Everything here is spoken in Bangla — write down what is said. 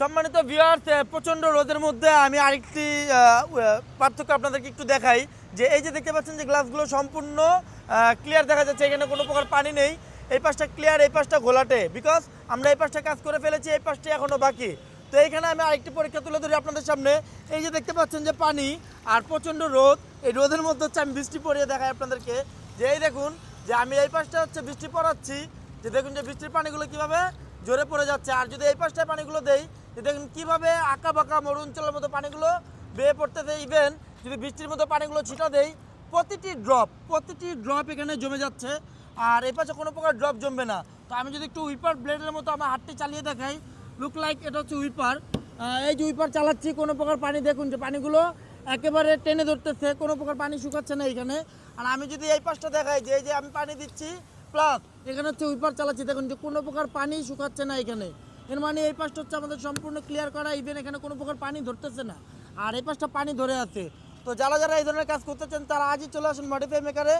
সম্মানিত ভিউয়ার্স, প্রচণ্ড রোদের মধ্যে আমি আরেকটি পার্থক্য আপনাদেরকে একটু দেখাই। যে এই যে দেখতে পাচ্ছেন যে গ্লাসগুলো সম্পূর্ণ ক্লিয়ার দেখা যাচ্ছে, এখানে কোনো প্রকার পানি নেই। এই পাশটা ক্লিয়ার, এই পাশটা ঘোলাটে, বিকজ আমরা এই পাশটা কাজ করে ফেলেছি, এই পাশটা এখনও বাকি। তো এইখানে আমি আরেকটি পরীক্ষা তুলে ধরি আপনাদের সামনে। এই যে দেখতে পাচ্ছেন যে পানি আর প্রচণ্ড রোদ, এই রোদের মধ্যে হচ্ছে আমি বৃষ্টি পড়িয়ে দেখাই আপনাদেরকে। যে এই দেখুন যে আমি এই পাশটা হচ্ছে বৃষ্টি পড়াচ্ছি, যে দেখুন যে বৃষ্টির পানিগুলো কীভাবে জোরে পড়ে যাচ্ছে। আর যদি এই পাশটায় পানিগুলো দেই, যে দেখুন কীভাবে আঁকা বাঁকা মরুঞ্চলের মতো পানিগুলো বেয়ে পড়তেছে। ইভেন যদি বৃষ্টির মতো পানিগুলো ছিটা দেই, প্রতিটি ড্রপ এখানে জমে যাচ্ছে। আর এই পাশে কোনো প্রকার ড্রপ জমবে না। তো আমি যদি একটু উইপার ব্লেডের মতো আমার হাতটি চালিয়ে দেখাই, লুক লাইক এটা হচ্ছে উইপার। এই যে উইপার চালাচ্ছি, কোনো প্রকার পানি দেখুন যে পানিগুলো একেবারে টেনে ধরতেছে, কোনো প্রকার পানি শুকাচ্ছে না এখানে। আর আমি যদি এই পাশটা দেখাই, যে এই যে আমি পানি দিচ্ছি প্লাস এখানে হচ্ছে উইপার চালাচ্ছি, দেখুন যে কোনো প্রকার পানি শুকাচ্ছে না এখানে। এর মানে এই পাশটা হচ্ছে আমাদের সম্পূর্ণ ক্লিয়ার করা, ইভেন এখানে কোনো প্রকার পানি ধরতেছে না, আর এই পাশটা পানি ধরে আছে। তো যারা যারা এই ধরনের কাজ করতে চান তারা আজই চলে আসুন মডিফাই মেকারে।